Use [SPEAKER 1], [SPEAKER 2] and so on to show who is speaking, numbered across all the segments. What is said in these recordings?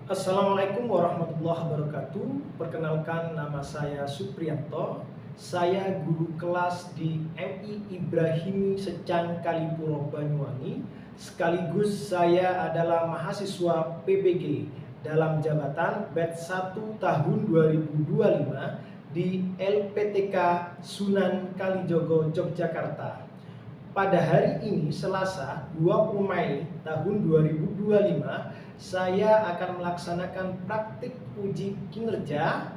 [SPEAKER 1] Assalamualaikum warahmatullahi wabarakatuh. Perkenalkan, nama saya Supriyanto. Saya guru kelas di MI Ibrahimi Secang Kalipuro Banyuwangi. Sekaligus saya adalah mahasiswa PBG dalam jabatan batch 1 tahun 2025 di LPTK Sunan Kalijogo, Yogyakarta. Pada hari ini, Selasa 20 Mei tahun 2025, saya akan melaksanakan praktik uji kinerja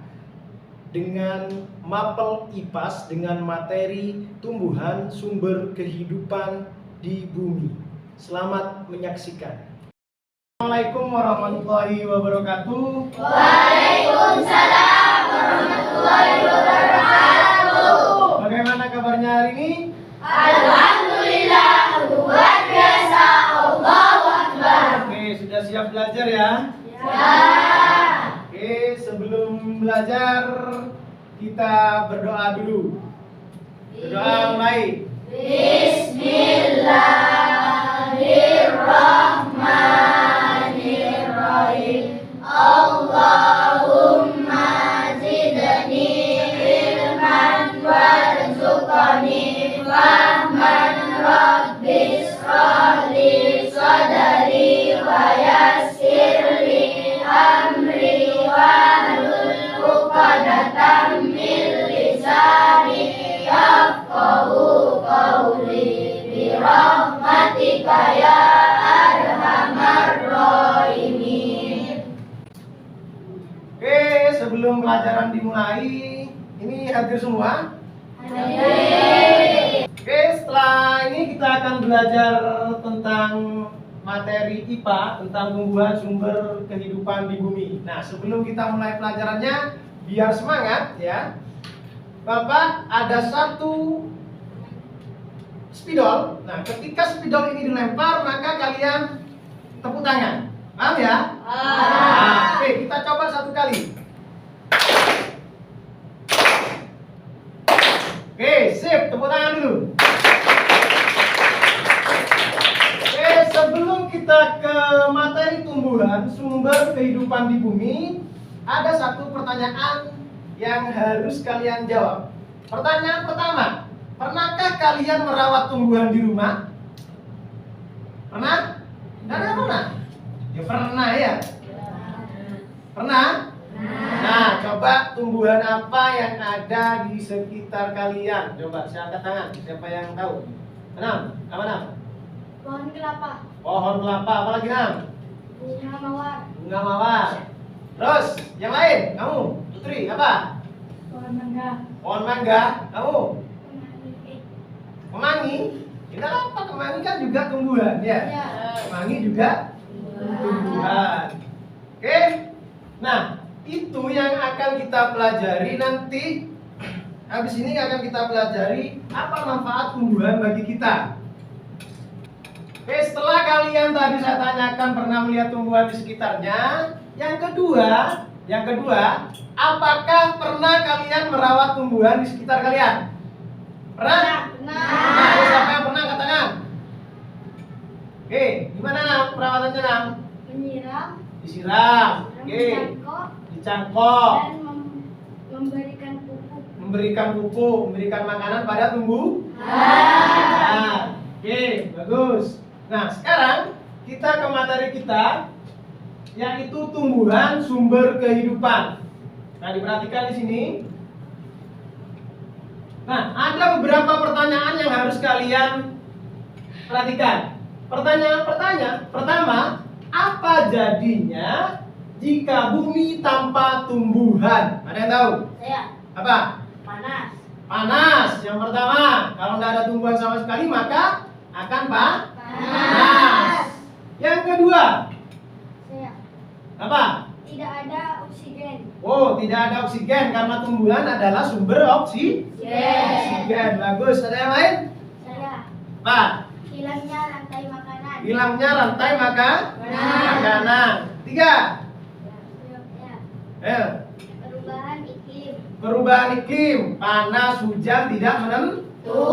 [SPEAKER 1] dengan mapel IPAS dengan materi tumbuhan sumber kehidupan di bumi. Selamat menyaksikan. Assalamualaikum warahmatullahi wabarakatuh.
[SPEAKER 2] Waalaikumsalam warahmatullahi wabarakatuh.
[SPEAKER 1] Bagaimana kabarnya hari ini?
[SPEAKER 2] Alhamdulillah, luar biasa. Allahu Akbar.
[SPEAKER 1] Oke, sudah siap belajar ya?
[SPEAKER 2] Ya.
[SPEAKER 1] Oke, sebelum belajar kita berdoa dulu. Berdoa mulai.
[SPEAKER 2] Bismillahirrahmanirrahim. Allahumma zidni ilman warzuqni fahman rabbi shrah li sadri wa yassir li amri wahlul 'uqdatam min lisani yafqahu qawli bi rahmatika ya arhamar rahimin.
[SPEAKER 1] Oke, sebelum pelajaran dimulai, ini hadir semua? Oke, setelah ini kita akan belajar tentang materi IPA, tentang tumbuhan sumber kehidupan di bumi. Nah, sebelum kita mulai pelajarannya, biar semangat ya, Bapak ada satu spidol. Nah, ketika spidol ini dilempar, maka kalian tepuk tangan. Paham ya? Nah, oke, kita coba satu kali. Oke, sip, tepuk tangan dulu. Oke, sebelum kita ke materi tumbuhan sumber kehidupan di bumi, ada satu pertanyaan yang harus kalian jawab. Pertanyaan pertama, pernahkah kalian merawat tumbuhan di rumah? Pernah? Pernah? Ya pernah ya? Pernah? Nah, coba tumbuhan apa yang ada di sekitar kalian? Coba saya angkat tangan, siapa yang tahu? Enam, apa enam?
[SPEAKER 2] Pohon kelapa,
[SPEAKER 1] Pohon kelapa, apa lagi enam?
[SPEAKER 2] bunga mawar,
[SPEAKER 1] Bunga mawar. Terus, yang lain, kamu, Putri, apa?
[SPEAKER 2] pohon mangga,
[SPEAKER 1] Pohon mangga, kamu?
[SPEAKER 2] kemangi.
[SPEAKER 1] Kemangi? Kita apa? Kemangi kan juga tumbuhan, ya?
[SPEAKER 2] Ya.
[SPEAKER 1] Kemangi juga tumbuhan. Oke? Nah, itu yang akan kita pelajari nanti. Habis ini akan kita pelajari apa manfaat tumbuhan bagi kita. Oke, setelah kalian tadi saya tanyakan pernah melihat tumbuhan di sekitarnya, yang kedua, apakah pernah kalian merawat tumbuhan di sekitar kalian? Pernah? Nah, siapa yang pernah angkat tangan? Oke, gimana Nam perawatannya Nam?
[SPEAKER 2] Menyiram,
[SPEAKER 1] Disiram, oke,
[SPEAKER 2] mencangkok,
[SPEAKER 1] dicangkok,
[SPEAKER 2] dan memberikan pupuk.
[SPEAKER 1] memberikan pupuk, memberikan makanan pada tumbuhan. Oke, bagus. Nah, sekarang kita ke materi kita, yaitu tumbuhan sumber kehidupan. Nah, diperhatikan di sini. Nah, ada beberapa pertanyaan yang harus kalian perhatikan. Pertanyaan pertama, apa jadinya jika bumi tanpa tumbuhan? Ada yang tahu?
[SPEAKER 2] Saya,
[SPEAKER 1] Apa?
[SPEAKER 2] panas.
[SPEAKER 1] Panas. Yang pertama, kalau nggak ada tumbuhan sama sekali maka akan panas. Yang kedua,
[SPEAKER 2] Saya,
[SPEAKER 1] apa?
[SPEAKER 2] tidak ada oksigen.
[SPEAKER 1] Oh, tidak ada oksigen karena tumbuhan adalah sumber oksigen. Bagus. Ada yang lain?
[SPEAKER 2] Saya,
[SPEAKER 1] Apa?
[SPEAKER 2] hilangnya rantai makanan.
[SPEAKER 1] Hilangnya rantai makanan. Tiga.
[SPEAKER 2] Ya. Perubahan iklim.
[SPEAKER 1] Perubahan iklim, panas, hujan tidak menentu.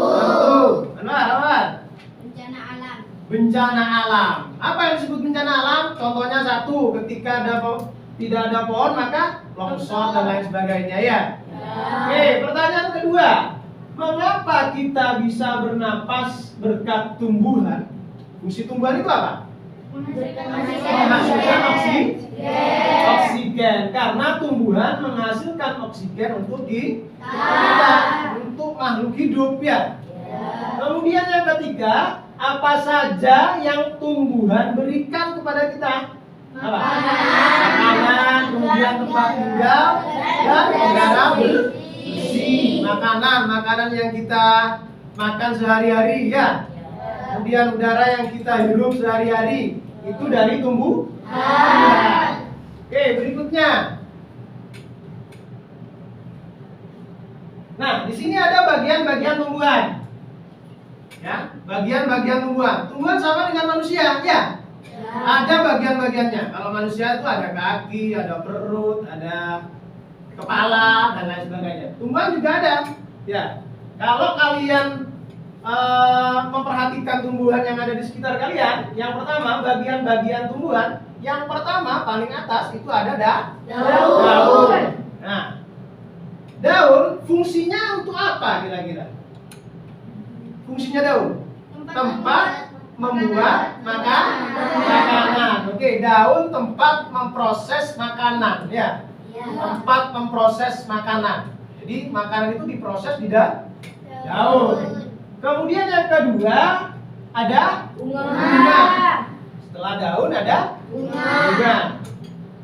[SPEAKER 1] Benar.
[SPEAKER 2] Bencana alam.
[SPEAKER 1] bencana alam. Apa yang disebut bencana alam? Contohnya saat satu, ketika tidak ada pohon maka longsor dan lain sebagainya ya. Oke, pertanyaan kedua. Mengapa kita bisa bernapas berkat tumbuhan? Fungsi tumbuhan itu apa? Menghasilkan oksigen. Karena tumbuhan menghasilkan oksigen untuk kita, untuk makhluk hidup ya. Kemudian yang ketiga, apa saja yang tumbuhan berikan kepada kita? Apa? Makanan, kemudian tempat tinggal dan udara bersih. Makanan yang kita makan sehari-hari ya. Kemudian udara yang kita hirup sehari-hari itu dari tumbuhan. Oke, berikutnya. Nah, di sini ada bagian-bagian tumbuhan. Ya, bagian-bagian tumbuhan. Tumbuhan sama dengan manusia, ya. Ada bagian-bagiannya. Kalau manusia itu ada kaki, ada perut, ada kepala dan lain sebagainya. Tumbuhan juga ada. Ya. Kalau kalian memperhatikan tumbuhan yang ada di sekitar kalian, yang pertama bagian-bagian tumbuhan, yang pertama paling atas itu ada daun. Nah, daun fungsinya untuk apa kira-kira? Fungsinya daun tempat membuat makanan. Oke, daun tempat memproses makanan ya. Tempat memproses makanan. Jadi makanan itu diproses di daun. Kemudian yang kedua ada bunga. Setelah daun ada bunga.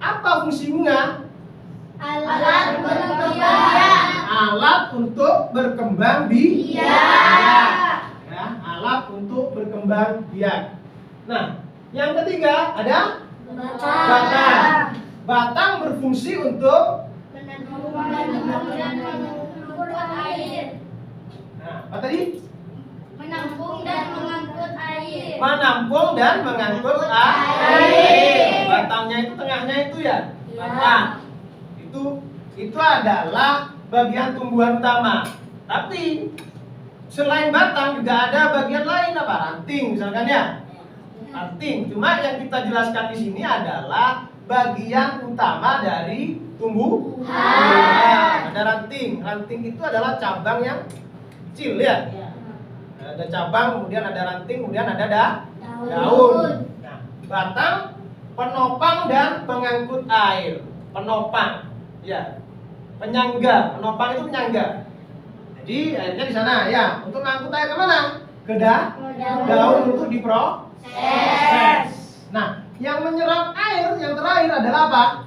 [SPEAKER 1] Apa fungsi bunga?
[SPEAKER 2] Alat berkembang biak.
[SPEAKER 1] Alat untuk berkembang biak. Ya, alat untuk berkembang biak. Nah, yang ketiga ada batang. Batang berfungsi untuk
[SPEAKER 2] Menampung dan mengangkut air.
[SPEAKER 1] Nah, apa tadi?
[SPEAKER 2] Menampung dan mengangkut air.
[SPEAKER 1] Menampung dan mengangkut air. Batangnya itu tengahnya itu ya. Batang. Itu adalah bagian tumbuhan utama. Tapi selain batang juga ada bagian lain apa? Ranting misalkan ya. Ranting. Cuma yang kita jelaskan di sini adalah bagian utama dari tumbuhan. Nah, ada ranting. Ranting itu adalah cabang yang kecil ya. Ada cabang, kemudian ada ranting, kemudian ada daun. Nah, batang, penopang dan pengangkut air. Penopang, ya. Penyangga. Penopang itu penyangga. Jadi airnya di sana ya. Untuk mengangkut air kemana? Ke daun untuk diproses. Nah, yang menyerap air yang terakhir adalah apa?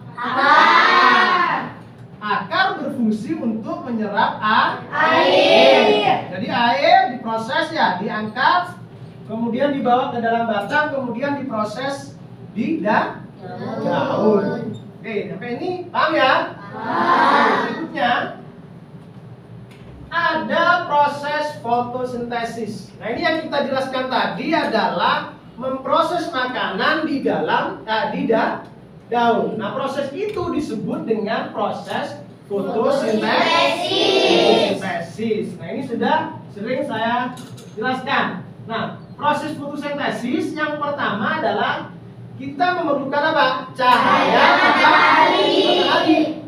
[SPEAKER 1] Akar berfungsi untuk menyerap air. Jadi air diproses ya, diangkat, kemudian dibawa ke dalam batang, kemudian diproses di daun. Oke, sampai ini paham ya? Berikutnya ada proses fotosintesis. Nah, ini yang kita jelaskan tadi adalah memproses makanan di daun. Nah, proses itu disebut dengan proses fotosintesis. Nah, ini sudah sering saya jelaskan. Nah, proses fotosintesis yang pertama adalah kita memerlukan apa? Cahaya matahari.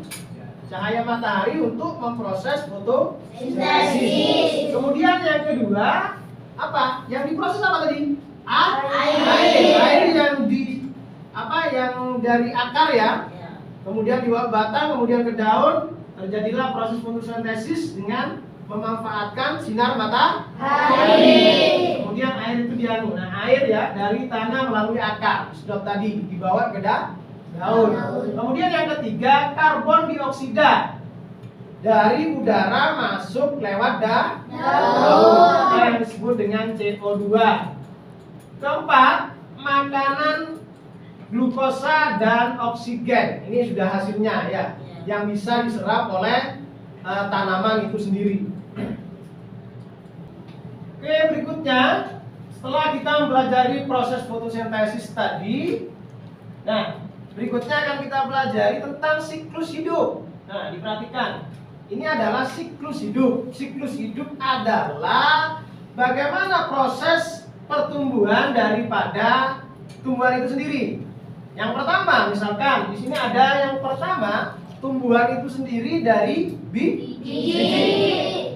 [SPEAKER 1] Cahaya matahari untuk memproses fotosintesis. Kemudian yang kedua apa? Yang diproses apa tadi? Air yang dari akar ya. Kemudian dibawa batang, kemudian ke daun, terjadilah proses fotosintesis dengan memanfaatkan sinar matahari. Kemudian air itu dianu. Nah, air ya dari tanah melalui akar, sedot tadi dibawa ke daun. Kemudian yang ketiga, karbon dioksida dari udara masuk lewat daun yang disebut dengan CO2. Keempat, makanan glukosa dan oksigen. Ini sudah hasilnya ya, yang bisa diserap oleh tanaman itu sendiri. Oke, berikutnya setelah kita mempelajari proses fotosintesis tadi, nah berikutnya akan kita pelajari tentang siklus hidup. Nah, diperhatikan, ini adalah siklus hidup. Siklus hidup adalah bagaimana proses pertumbuhan daripada tumbuhan itu sendiri. Yang pertama, misalkan di sini ada yang pertama, tumbuhan itu sendiri dari biji.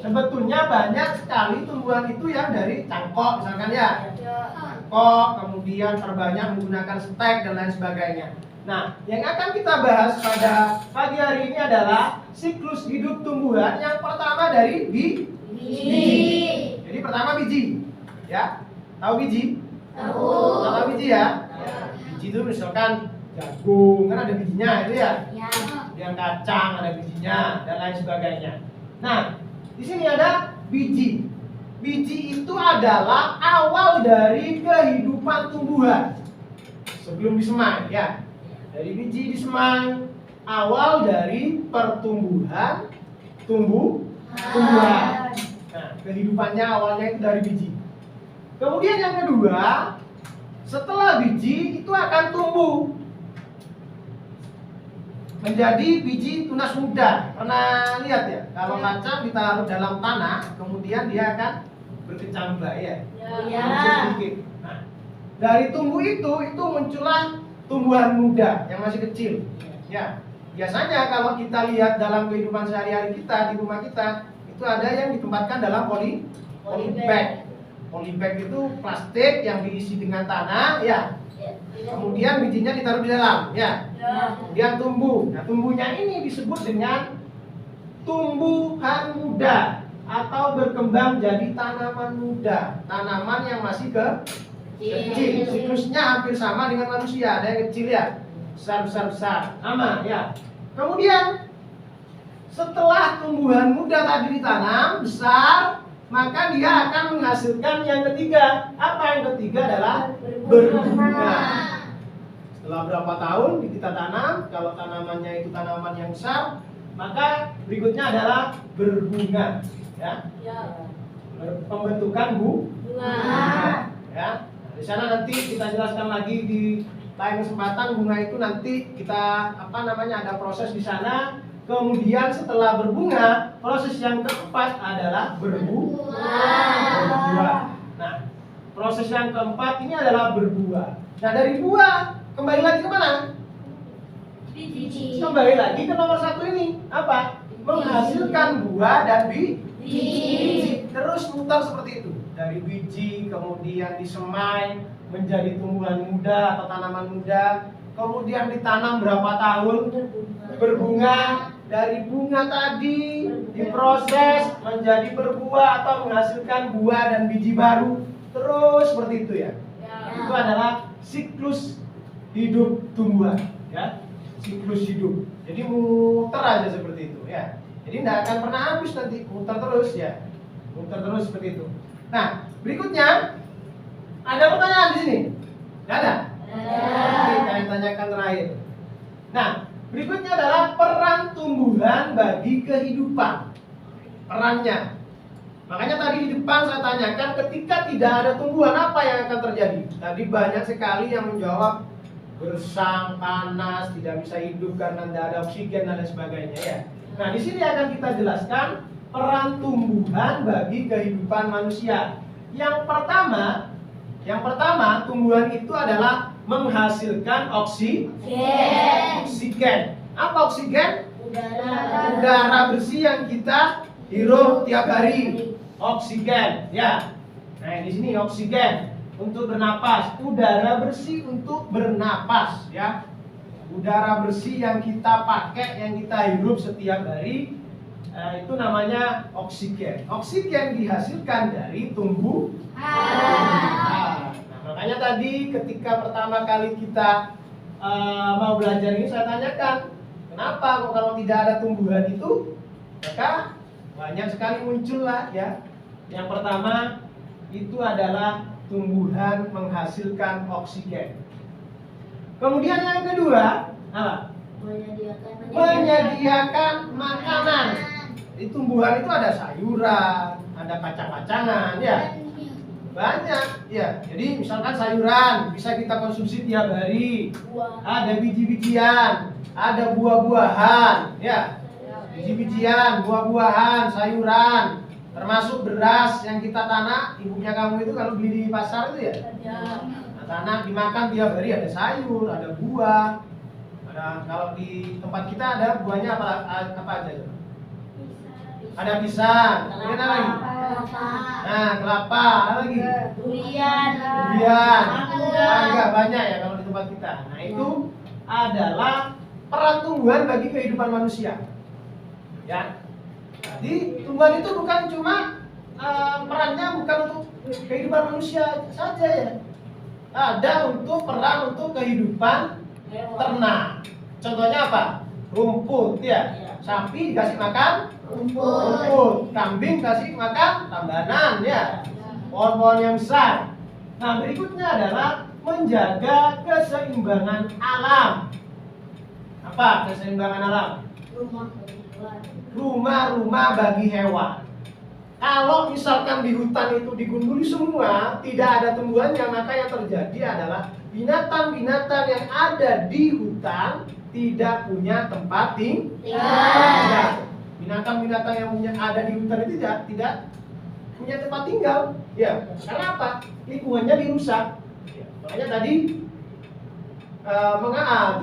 [SPEAKER 1] Sebetulnya banyak sekali tumbuhan itu yang dari cangkok, misalkan ya. Cangkok, kemudian terbanyak menggunakan stek dan lain sebagainya. Nah, yang akan kita bahas pada pagi hari ini adalah siklus hidup tumbuhan. Yang pertama dari biji. Jadi pertama biji, ya. Tahu biji? Tahu biji ya? Biji itu misalkan jagung, kan ada bijinya itu ya. Kemudian kacang ada bijinya dan lain sebagainya. Nah, di sini ada biji. Biji itu adalah awal dari kehidupan tumbuhan sebelum disemai, ya. Dari biji disemai, awal dari pertumbuhan tumbuhan. Nah, kehidupannya awalnya itu dari biji. Kemudian yang kedua, setelah biji itu akan tumbuh menjadi biji tunas muda. Pernah lihat ya? Kalau kacang ditaruh dalam tanah, kemudian dia akan berkecambah ya. Muncul sedikit. Nah, dari tumbuh itu muncullah tumbuhan muda yang masih kecil. Ya, biasanya kalau kita lihat dalam kehidupan sehari-hari kita di rumah kita, itu ada yang ditempatkan dalam polybag. Polybag itu plastik yang diisi dengan tanah, ya. Kemudian bijinya ditaruh di dalam, ya. Kemudian tumbuh. Nah, tumbuhnya ini disebut dengan tumbuhan muda atau berkembang jadi tanaman muda. Tanaman yang masih kecil. Siklusnya hampir sama dengan manusia. Ada yang kecil ya, besar. Sama, ya. Kemudian setelah tumbuhan muda tadi ditanam besar, maka dia akan menghasilkan yang ketiga. Apa yang ketiga adalah berbunga. Setelah berapa tahun kita tanam, kalau tanamannya itu tanaman yang besar, maka berikutnya adalah berbunga, ya. Pembentukan bunga. Ya. Di sana nanti kita jelaskan lagi di lain kesempatan. Bunga itu nanti kita ada proses di sana. Kemudian setelah berbunga, proses yang keempat adalah berbuah. Nah, proses yang keempat ini adalah berbuah. Nah, dari buah kembali lagi ke mana?
[SPEAKER 2] Biji.
[SPEAKER 1] Kembali lagi ke nomor satu ini. Apa? Menghasilkan buah dan biji. Terus mutar seperti itu. Dari biji kemudian disemai menjadi tumbuhan muda atau tanaman muda. Kemudian ditanam berapa tahun? Berbunga. Dari bunga tadi diproses menjadi berbuah atau menghasilkan buah dan biji baru. Terus seperti itu ya. Itu adalah siklus hidup tumbuhan, ya. Siklus hidup. Jadi muter aja seperti itu, ya. Jadi tidak akan pernah habis nanti, muter terus ya. Muter terus seperti itu. Nah, berikutnya ada pertanyaan di sini. Tidak ada? Oke, saya tanyakan terakhir. Nah, berikutnya adalah peran tumbuhan bagi kehidupan. Perannya. Makanya tadi di depan saya tanyakan, ketika tidak ada tumbuhan apa yang akan terjadi? Tadi banyak sekali yang menjawab gersang, panas, tidak bisa hidup karena tidak ada oksigen dan lain sebagainya ya. Nah, di sini akan kita jelaskan peran tumbuhan bagi kehidupan manusia. Yang pertama tumbuhan itu adalah menghasilkan oksigen. Apa oksigen? Udara bersih yang kita hirup tiap hari. Oksigen, ya. Nah, di sini oksigen untuk bernapas, udara bersih untuk bernapas, ya. Udara bersih yang kita pakai, yang kita hirup setiap hari, itu namanya oksigen. Oksigen dihasilkan dari tumbuhan. Nah, makanya tadi ketika pertama kali kita mau belajar ini saya tanyakan, kenapa kok kalau tidak ada tumbuhan itu? Maka banyak sekali muncullah ya. Yang pertama itu adalah tumbuhan menghasilkan oksigen. Kemudian yang kedua, apa? Menyediakan makanan. Di tumbuhan itu ada sayuran, ada kacang-kacangan, ya. Banyak, ya. Jadi misalkan sayuran bisa kita konsumsi tiap hari. Ada biji-bijian, ada buah-buahan, ya. Biji-bijian, buah-buahan, sayuran, termasuk beras yang kita tanam. Ibunya kamu itu kalau beli di pasar itu ya. Nah, Karena dimakan tiap hari ada sayur, ada buah. Ada, kalau di tempat kita ada buahnya apa aja tuh? Ada pisang, kemudian apa lagi? Nah, kelapa, apa lagi?
[SPEAKER 2] Durian.
[SPEAKER 1] Durian. Agak banyak ya kalau di tempat kita. Nah, itu adalah peran tumbuhan bagi kehidupan manusia. Ya. Jadi tumbuhan itu bukan cuma perannya bukan untuk kehidupan manusia saja ya. Ada untuk peran untuk kehidupan ternak. Contohnya apa? Rumput ya. Sapi dikasih makan rumput. Kambing kasih makan tambanan ya. Pohon-pohon yang besar. Nah, berikutnya adalah menjaga keseimbangan alam. Apa keseimbangan alam? Rumah-rumah bagi hewan. Kalau misalkan di hutan itu digunduli semua, tidak ada tumbuhannya, maka yang terjadi adalah binatang-binatang yang ada di hutan tidak punya tempat tinggal. Binatang-binatang yang ada di hutan itu tidak punya tempat tinggal. Ya, karena apa? Lingkungannya dirusak. Ya, makanya tadi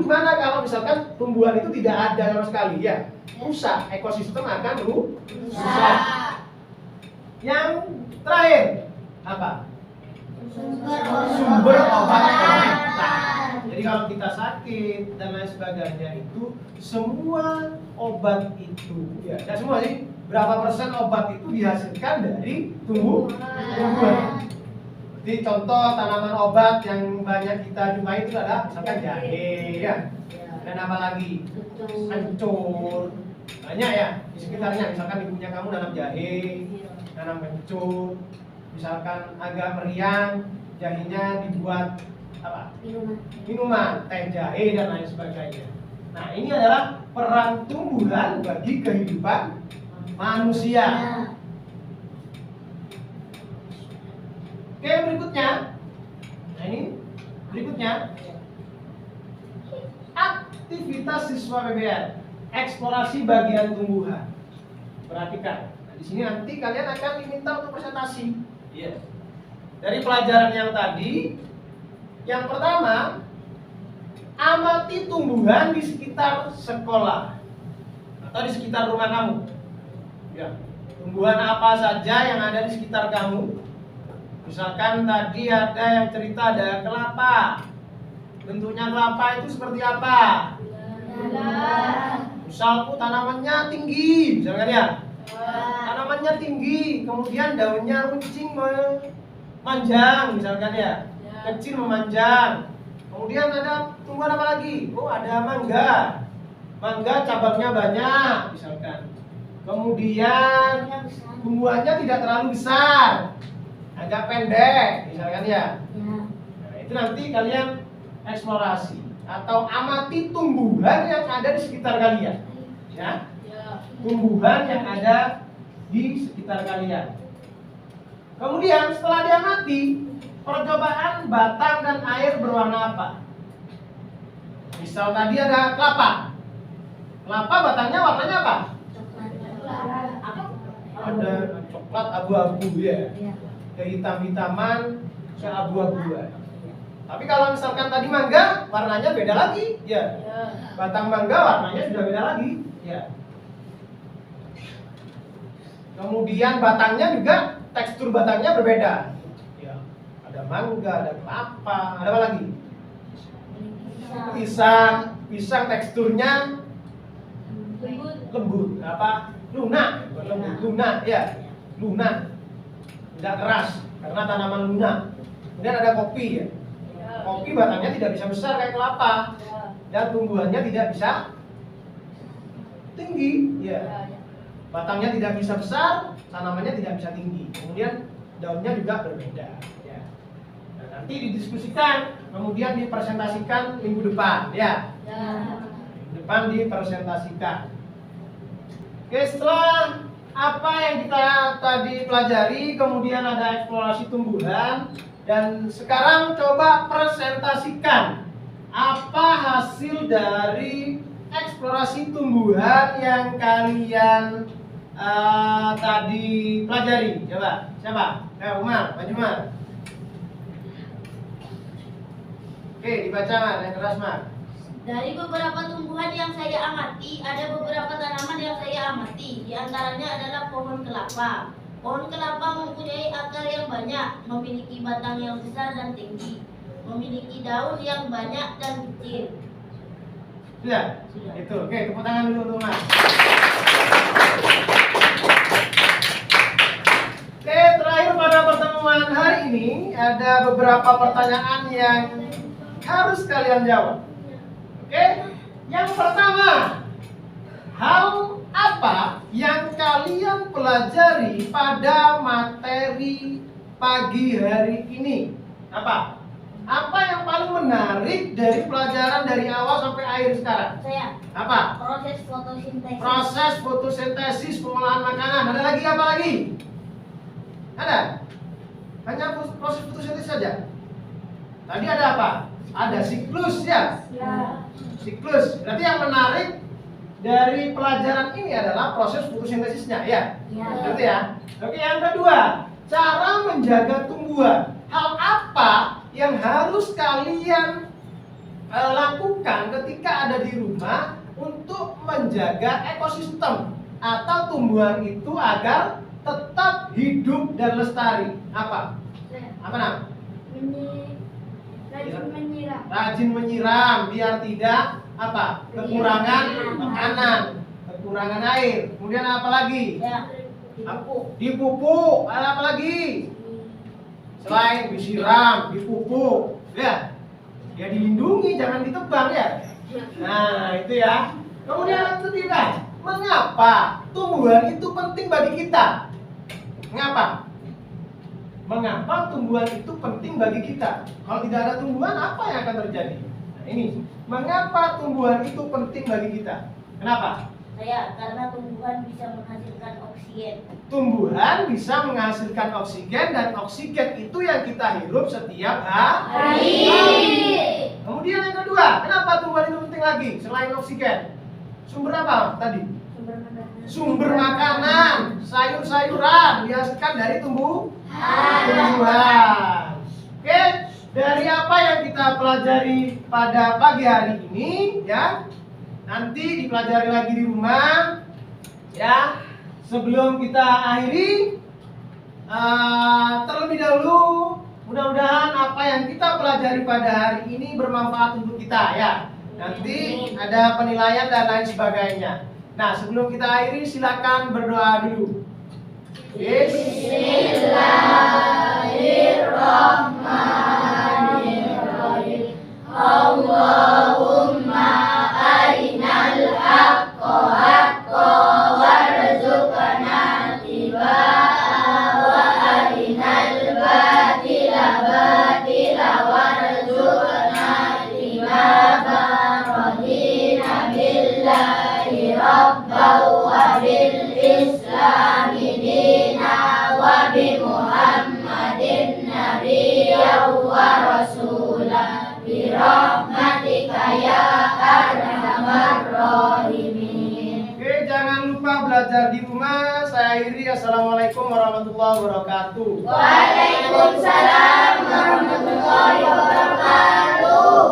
[SPEAKER 1] gimana kalau misalkan tumbuhan itu tidak ada sama sekali ya? Rusak, ekosistem akan rusak. Yang terakhir apa? Sumber obat obatan. Jadi kalau kita sakit dan lain sebagainya itu semua obat itu ya, tidak semua sih. Berapa persen obat itu dihasilkan dari tumbuhan? Jadi contoh tanaman obat yang banyak kita jumpai itu adalah misalkan jahe ya. Dan apa lagi? Kencur. Banyak ya di sekitarnya. Misalkan ibunya kamu nanam jahe, nanam kencur, misalkan agak meriang, jahenya dibuat apa? Minuman, teh jahe dan lain sebagainya. Nah, ini adalah peran tumbuhan bagi kehidupan manusia. Oke, berikutnya. Nah, ini berikutnya. Aktivitas siswa PBN, eksplorasi bagian tumbuhan. Perhatikan. Di sini nanti kalian akan diminta untuk presentasi. Iya. Dari pelajaran yang tadi, yang pertama, amati tumbuhan di sekitar sekolah atau di sekitar rumah kamu. Ya. Tumbuhan apa saja yang ada di sekitar kamu? Misalkan tadi ada yang cerita ada kelapa. Bentuknya kelapa itu seperti apa? Misalku tanamannya tinggi, misalkan ya. Tanamannya tinggi, kemudian daunnya runcing memanjang, misalkan ya, kecil memanjang. Kemudian ada tumbuhan apa lagi? Oh, ada mangga. Mangga cabangnya banyak, misalkan. Kemudian tumbuhannya tidak terlalu besar, agak pendek, misalkan ya. Nah, itu nanti kalian eksplorasi atau amati tumbuhan yang ada di sekitar kalian, ya. Tumbuhan yang ada di sekitar kalian. Kemudian setelah diamati, percobaan batang dan air berwarna apa? Misal tadi ada kelapa. Kelapa batangnya warnanya apa? Ada coklat abu-abu ya. Kehitam-hitaman, keabu-abuan. Tapi kalau misalkan tadi mangga, warnanya beda lagi, ya. Batang mangga warnanya sudah beda lagi, ya. Kemudian batangnya juga tekstur batangnya berbeda. Ya. Ada mangga, ada kelapa, ada apa lagi? Pisang teksturnya lembut, apa? Lunak, lunak, ya. Lunak. Tidak keras karena tanaman lunak. Kemudian ada kopi ya. Kopi batangnya tidak bisa besar kayak kelapa dan tumbuhannya tidak bisa tinggi, ya. Batangnya tidak bisa besar, tanamannya tidak bisa tinggi. Kemudian daunnya juga berbeda, ya. Nah, nanti didiskusikan, kemudian dipresentasikan minggu depan, ya. Minggu depan dipresentasikan. Oke, setelah apa yang kita tadi pelajari, kemudian ada eksplorasi tumbuhan. Dan sekarang coba presentasikan apa hasil dari eksplorasi tumbuhan yang kalian tadi pelajari. Coba, siapa? Umar, Pak Jumar. Oke, dibaca Mas, yang keras Mas.
[SPEAKER 2] Dari beberapa tumbuhan yang saya amati, ada beberapa tanaman yang saya amati. Di antaranya adalah pohon kelapa. Pohon kelapa mempunyai akar yang banyak, memiliki batang yang besar dan tinggi, memiliki daun yang banyak dan kecil.
[SPEAKER 1] Sudah?
[SPEAKER 2] Sudah.
[SPEAKER 1] Itu. Oke, tepuk tangan dulu untuk Mas. Oke, terakhir pada pertemuan hari ini ada beberapa pertanyaan yang harus kalian jawab. Oke, yang pertama, hal apa yang kalian pelajari pada materi pagi hari ini? Apa? Apa yang paling menarik dari pelajaran dari awal sampai akhir sekarang?
[SPEAKER 2] Saya
[SPEAKER 1] Apa?
[SPEAKER 2] proses fotosintesis.
[SPEAKER 1] Proses fotosintesis pengolahan makanan. Ada lagi apa lagi? Ada? Hanya proses fotosintesis saja? Tadi ada apa? Ada siklus ya?
[SPEAKER 2] Ya.
[SPEAKER 1] Siklus. Berarti yang menarik dari pelajaran ini adalah proses fotosintesisnya ya?
[SPEAKER 2] Ya.
[SPEAKER 1] Gitu ya? Oke, yang kedua, cara menjaga tumbuhan. Hal apa yang harus kalian lakukan ketika ada di rumah untuk menjaga ekosistem atau tumbuhan itu agar tetap hidup dan lestari? Apa? Apa Nam?
[SPEAKER 2] Rajin menyiram.
[SPEAKER 1] Rajin menyiram biar tidak apa? Kekurangan makanan, kekurangan air. Kemudian apa lagi?
[SPEAKER 2] Ya. Dipupuk.
[SPEAKER 1] Dipupuk. Ada apa lagi? Selain disiram, dipupuk, ya. Ya dilindungi, jangan ditebang ya. Nah, itu ya. Kemudian yang ketiga, mengapa tumbuhan itu penting bagi kita? Mengapa? Mengapa tumbuhan itu penting bagi kita? Kalau tidak ada tumbuhan, apa yang akan terjadi? Nah, ini. Mengapa tumbuhan itu penting bagi kita? Kenapa?
[SPEAKER 2] Karena tumbuhan bisa menghasilkan oksigen.
[SPEAKER 1] Tumbuhan bisa menghasilkan oksigen dan oksigen itu yang kita hirup setiap hari. Kemudian yang kedua, kenapa tumbuhan itu penting lagi selain oksigen? Sumber apa tadi? Sumber makanan, sayur-sayuran dihasilkan dari tumbuhan. Oke, dari apa yang kita pelajari pada pagi hari ini ya, nanti dipelajari lagi di rumah ya. Sebelum kita akhiri, terlebih dahulu mudah-mudahan apa yang kita pelajari pada hari ini bermanfaat untuk kita ya. Nanti ada penilaian dan lain sebagainya. Nah, sebelum kita akhiri silakan berdoa dulu.
[SPEAKER 2] Bismillahirrahmanirrahim. Allahumma arinal haqqa haqqa warzuqna ittiba'ah wa arinal batila batila warzuqna ijtinabah. Radina billahi rabban wa bil islami dinan wa bi Muhammadin nabiyyan wa rasulan bi rahmatika ya arhamar rahimin.
[SPEAKER 1] Oke, jangan lupa belajar di rumah. Saya akhiri. Assalamualaikum warahmatullahi wabarakatuh.
[SPEAKER 2] Waalaikumsalam warahmatullahi wabarakatuh.